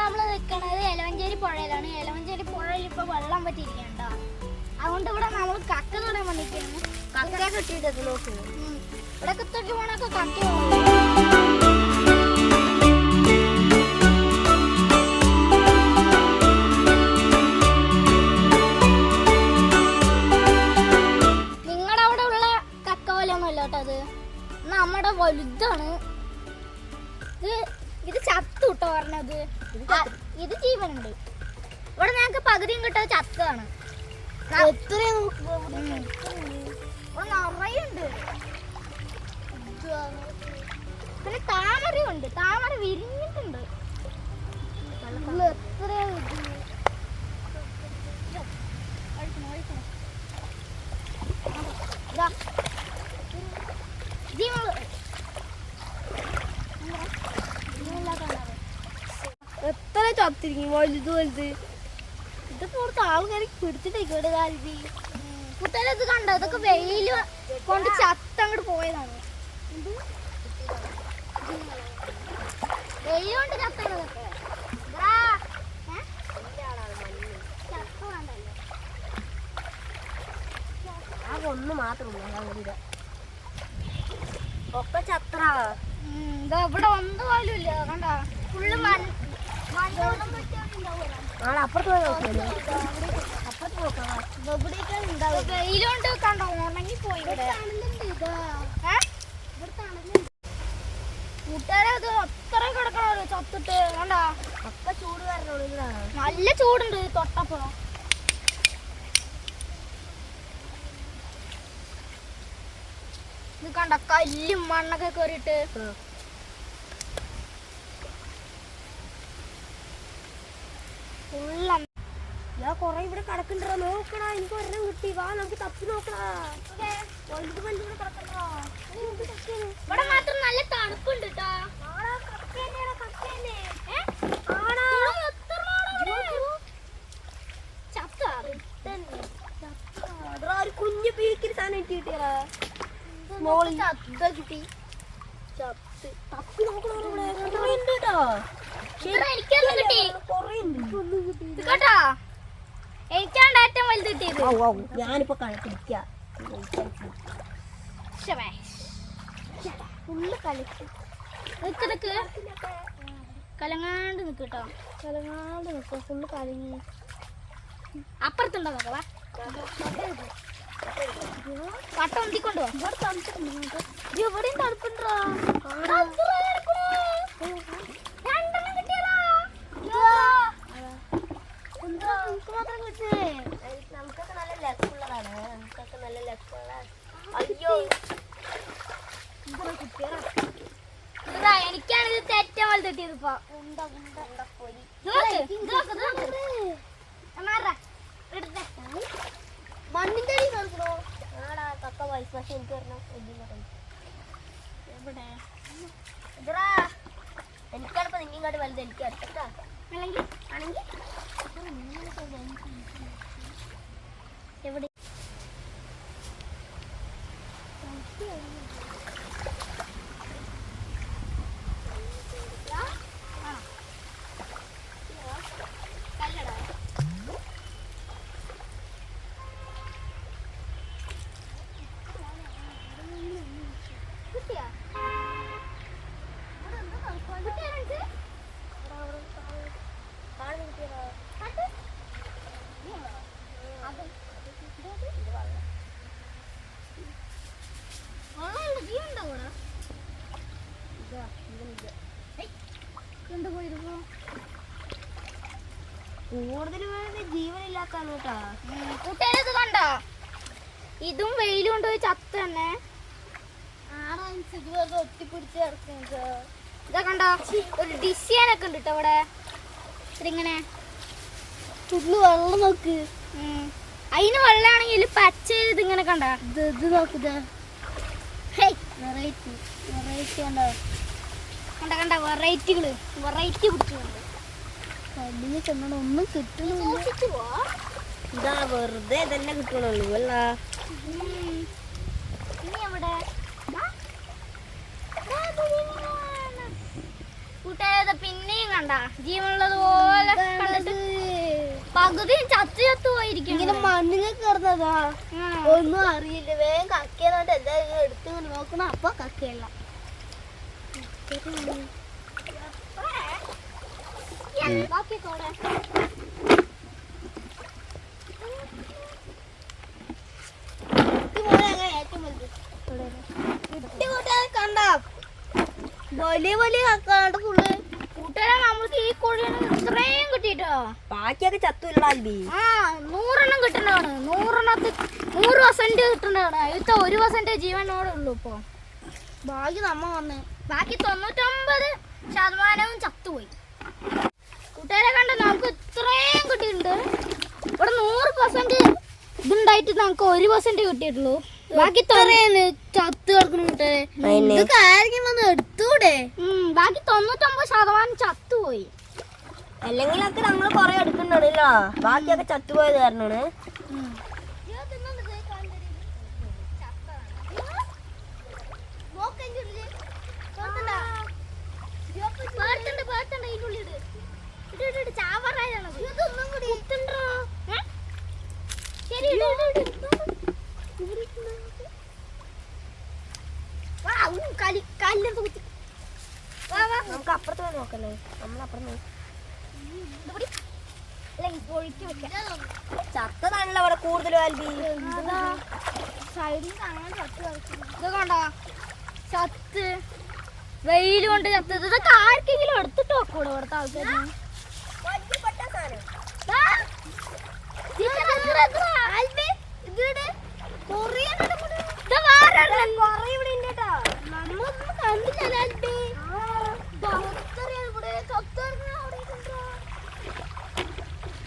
നമ്മൾ നിൽക്കുന്നത് എലവഞ്ചേരി പുഴയിലാണ്. എലവഞ്ചേരി പുഴയിൽ ഇപ്പൊ വെള്ളം പറ്റിയിരിക്കണ്ടോ, അതുകൊണ്ട് ഇവിടെ നമ്മൾ കക്ക തൊടാൻ വന്നിരിക്കുകയാണ്. കക്ക കിട്ടിയിട്ട് നോക്ക്, ഇവിടെ കുത്തൊക്കെ പോണൊക്കെ കക്ക നിങ്ങളുടെ അവിടെ ഉള്ള കക്ക പോലെയൊന്നും അല്ല കേട്ടോ, അത് നമ്മുടെ വലുതാണ്. ഇത് ചത്തു കിട്ടോ പറഞ്ഞത്, ഇത് ജീവനുണ്ട്. ഇവിടെ ഞങ്ങക്ക് പകുതിയും കിട്ടോ ചത്താണ്. നിറയുണ്ട്. പിന്നെ താമരയുണ്ട്, താമര വിരിഞ്ഞിട്ടുണ്ട്. എത്ര ചത്തിരിക്കും വലുത് വലുത്. ഇത് പുറത്ത് ആൾക്കാർ പിടിച്ചിട്ടേക്കോട് കാലി കുട്ടികളെ ഇത് കണ്ടോ, ഇതൊക്കെ വെയില് കൊണ്ട് ചത്തങ്ങോട്ട് പോയതാണ്. വെയിൽ കൊണ്ട് ചത്തതൊക്കെ ആ ഒന്ന് മാത്രമല്ല ഒക്കെ ചത്ര. ഇവിടെ ഒന്നും പോലും ഇല്ല കണ്ട, ഫുള്ള് മണ്ണോളം പറ്റിയാൽ അപ്പുറത്ത് പോയി നോക്കിയല്ലോ, അപ്പുറത്ത് നോക്കാം. വെയിലുണ്ട് കണ്ടോ, ഉണങ്ങി പോയി. കൂട്ടുകാരെ അത് അത്ര കിടക്കണോ ചത്തിട്ട് കണ്ട, ഒക്കെ ചൂട് കാരണമാണ്. നല്ല ചൂടുണ്ട് തൊട്ടപ്പോ. ഇത് കണ്ട കല്ലും മണ്ണൊക്കെ കയറിയിട്ട് ഫുള്ള. ഞാൻ കൊറേ ഇവിടെ കിടക്കണ്ടോ, നോക്കണ എനിക്ക് ഒരെണ്ണം കിട്ടി. വാ നമുക്ക് തപ്പി നോക്കണോ. ഇവിടെ മാത്രം നല്ല തണുപ്പുണ്ട് കേട്ടോ. ഒരു കുഞ്ഞു പീക്കിരി സാധനം കിട്ടിയിട്ടാ കിട്ടി. തപ്പി നോക്കണോ കേട്ടോ, എനിക്കാണ്ട് ഏറ്റവും വലുത് കിട്ടിയത്. ഞാനിപ്പോ പിടിക്ക ഫുള്ള് കളിക്ക് നിക്ക് കലങ്ങാണ്ട് നിക്ക് കേട്ടോ, കലങ്ങാണ്ട് നിക്ക. ഫുള്ള് കലങ്ങി. അപ്പുറത്തുണ്ടോ നോക്കവാ, കട്ട ഒന്തിക്കൊണ്ടോ. എവിടെയും തണുപ്പുണ്ടോ. നമുക്കൊക്കെ നല്ല ലക്കുള്ളതാണ്. നമുക്കൊക്കെ നല്ല ലക്കുള്ള. അയ്യോ എനിക്കാണ് ഇത് ഏറ്റവും വലുത് കിട്ടിയത്. ഇപ്പൊ മണ്ണിന്റെ അടി നോക്കണോ. ആടാ കക്ക വൈസ്. പക്ഷെ എനിക്ക് വരണം എവിടെ എനിക്കാണിപ്പോ നിങ്ങാട്ട് വലുത്. എനിക്ക് അടുത്താ അല്ലെങ്കിൽ ആണെങ്കിൽ എവിടെ കൂടുതൽ ജീവനില്ലാത്താണ് കേട്ടാ. കൂട്ടുകാരത് കണ്ടോ, ഇതും വെയിലും കൊണ്ടുപോയി ചത്ത് തന്നെ. ഒട്ടിപ്പിടിച്ച് കിടക്കുന്നത് ഇതാ കണ്ടോ, ഒരു ഡിസൈനൊക്കെ ഉണ്ട് കേട്ടോ ഇവിടെ. ഇതിങ്ങനെ തുള്ളു വെള്ളം നോക്ക്. അതിന് വെള്ളമാണെങ്കിൽ പച്ച ഇതിങ്ങനെ കണ്ട. ഇത് നോക്കുക. വെറൈറ്റി വെറൈറ്റി ഉണ്ടോ. കണ്ട കണ്ട വെറൈറ്റികള്, വെറൈറ്റി പിടിച്ചുകൊണ്ട് കല്ലിന് ചെന്നോണ്ട് ഒന്നും കിട്ടുന്നില്ല. ഇതാ വെറുതെ തന്നെ കിട്ടണുള്ളൂ അല്ല. ഇനി എവിടെ കൂട്ടുകാരെ പോയത് പിന്നെയും കണ്ട ജീവനുള്ളത് പോലെ കണ്ടിട്ട് പകുതിയും ചത്തു പോയിരിക്കും. ഇങ്ങനെ മണ്ണിലേക്ക് കിടന്നതാ, ഒന്നും അറിയില്ല. വേഗം കക്കയെന്നോട്ട് എന്തായാലും എടുത്ത് നോക്കണം. അപ്പൊ കക്കയല്ല. കണ്ട വലിയ വലിയ കക്കാണ്ട് ഫുള്ള്. കൂട്ടുകാരെ നമ്മൾക്ക് ഈ കോഴിയാണ് ഇത്രയും കിട്ടിട്ടോ. ബാക്കിയൊക്കെ ചത്തുല്ല. ആ 100 കിട്ടണ്ടാണ്. 100% കിട്ടണ്ടാണ്. ഇത്ത 1% ജീവനോടെ ഉള്ളു ഇപ്പൊ. ബാക്കി നമ്മ വന്ന് ബാക്കി 99% ചത്തുപോയി. കൂട്ടുകാരെ കണ്ട നമുക്ക് ഇത്രയും കിട്ടിയിട്ടുണ്ട്. ഇവിടെ 100% ഇതുണ്ടായിട്ട് നമുക്ക് 1% കിട്ടിയിട്ടുള്ളൂ. ബാക്കി ചത്ത് കിടക്കണം. ആരെങ്കിലും വന്ന് എടുത്തൂടെ? ബാക്കി 99% ചത്തുപോയി. അല്ലെങ്കിലൊക്കെ നമ്മള് കൊറേ എടുക്കണ്ടല്ലോ. ബാക്കിയൊക്കെ ചത്തുപോയത് കാരണമാണ്. നമുക്ക് അപ്പുറത്ത് പോയി നോക്കല്ലേ? നമ്മളപ്പുറത്ത് ചത്തതാണല്ലോ അവിടെ കൂടുതലും. ആൽബി ചത്ത് വെയിൽ കൊണ്ട് ചത്തത്. ഇതൊക്കെ ആർക്കെങ്കിലും എടുത്തിട്ട് വെക്കൂടെ ഇവിടുത്തെ ആൾക്കാർ?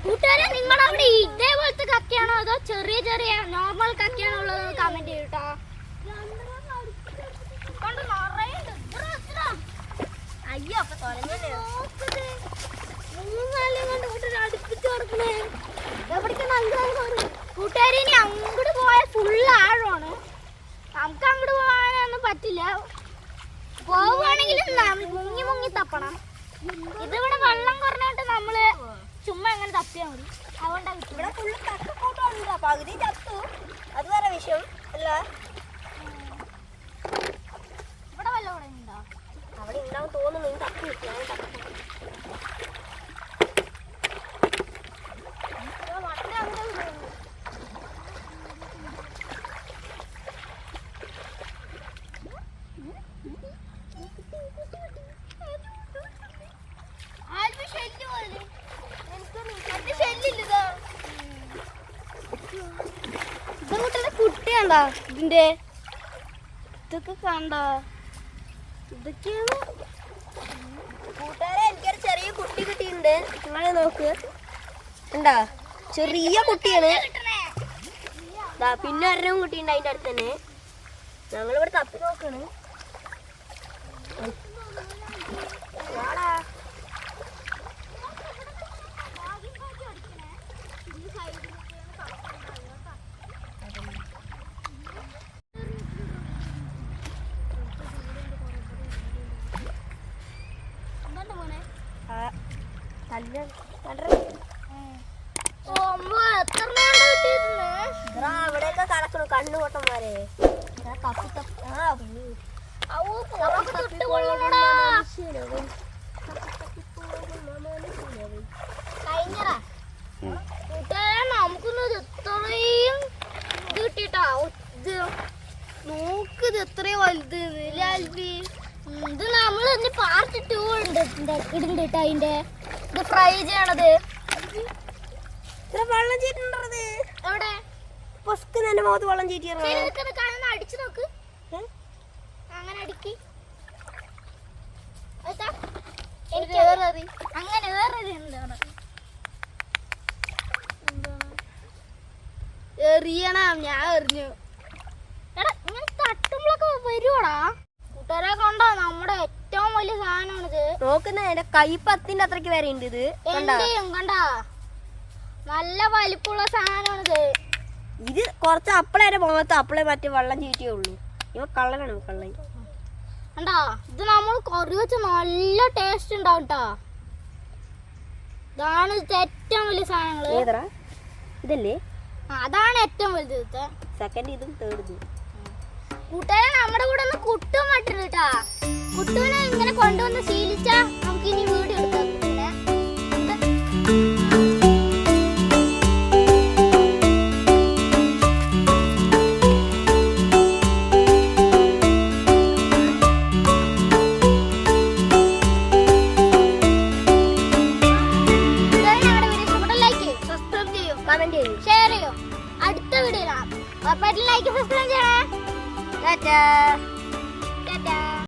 കൂട്ടുകാരെ നിങ്ങളുടെ അവിടെ ഇതേപോലത്തെ കക്കയാണോ അതോ ചെറിയ ചെറിയ നോർമൽ കക്കയാണോ ഉള്ളത് കമന്റ് ചെയ്യൂട്ടോ. അയ്യോ അപ്പൊ കൂട്ടുകാരി ഇനി അങ്ങോട്ട് പോയാൽ ഫുള്ള് ആഴമാണ്. നമുക്ക് അങ്ങോട്ട് പോകാനൊന്നും പറ്റില്ല. പോവുകയാണെങ്കിൽ മുങ്ങി മുങ്ങി തപ്പണം. ഇതിവിടെ വെള്ളം കുറഞ്ഞിട്ട് നമ്മള് ചുമ്മാ എങ്ങനെ തപ്പിയാൽ മതി. അതുകൊണ്ടാണ് ഇവിടെ ഫുള്ള് കക്കക്കൂട്ടമുണ്ട്. പകുതി ചത്തു. അത് വേറെ വിഷയം അല്ല. ഇവിടെ വല്ല ഇവിടെ ഉണ്ടോ? അവിടെ ഉണ്ടാവും തോന്നുന്നു. തപ്പി കുട്ടിയാണ്ടാ ഇതിന്റെ ഇതൊക്കെ കണ്ട. ഇതൊക്കെയാണ് കൂട്ടുകാരെ. എനിക്കൊരു ചെറിയ കുട്ടി കിട്ടിയിട്ടുണ്ട്. നിങ്ങളെ നോക്ക്. ഉണ്ടാ ചെറിയ കുട്ടിയാണ്. പിന്നെ ഒരെണ്ണം കുട്ടിയുണ്ട് അതിന്റെ അടുത്ത് തന്നെ. ഞങ്ങളിവിടെ തപ്പി നോക്കാണ്. അവിടെയൊക്കെ കടക്കണു കണ്ണുപൊട്ടന്മാരെ. നമുക്കൊന്നും ഇത്രയും ഇത് കിട്ടിട്ടാ. നോക്കിത് എത്രയോ വലുത്. ഇത് നമ്മൾ പാർട്ട് 2 ഉണ്ട് ഇടുന്നുണ്ട് അതിന്റെ. ഇത് ഫ്രൈ ചെയ്യണത്. വെള്ളം ചീറ്റുണ്ടത് എവിടെ? എന്റെ മുഖത്ത് വെള്ളം ചീറ്റിയ അടിച്ചു നോക്ക്. അങ്ങനെ അടിക്കി. എനിക്ക് അങ്ങനെ വേറെ എറിയണം. ഞാൻ എറിഞ്ഞു. എടാ ഇങ്ങനെ തട്ടുമ്പോഴൊക്കെ വരുവാടാ. കൂട്ടുകാരെ കണ്ടോ നമ്മുടെ ഏറ്റവും വലിയ സാധനമാണിത്. നോക്കുന്ന എന്റെ കൈപ്പത്തിന്റെ അത്രക്ക് വരെ ഉണ്ട് ഇത്. എന്റെയും കണ്ടാ നല്ല വലിപ്പമുള്ള സാധനമാണിത്. ഇത് കുറച്ച് അപ്പളെ മുഖത്ത് അപ്പളെ മറ്റേ വെള്ളം ചീറ്റിയേ ഉള്ളൂ. ഇവ കള്ളനാണ്. കള്ളൻ കണ്ടാ ഇത് നമ്മൾ കറി വെച്ച നല്ല ടേസ്റ്റ് ഉണ്ടാവും കേട്ടോ. ഇതാണ് ഏറ്റവും വലിയ സാധനങ്ങള്. ഇതല്ലേ അതാണ് ഏറ്റവും വലുത്. സെക്കൻഡ് ഇതും തേർഡ് ഇതും. കൂട്ടുകാരെ നമ്മുടെ കൂടെ ഒന്ന് കുട്ടും മട്ടരുട്ടാ. കുട്ടുവിനെ ഇങ്ങനെ കൊണ്ടുവന്ന് ശീലിച്ച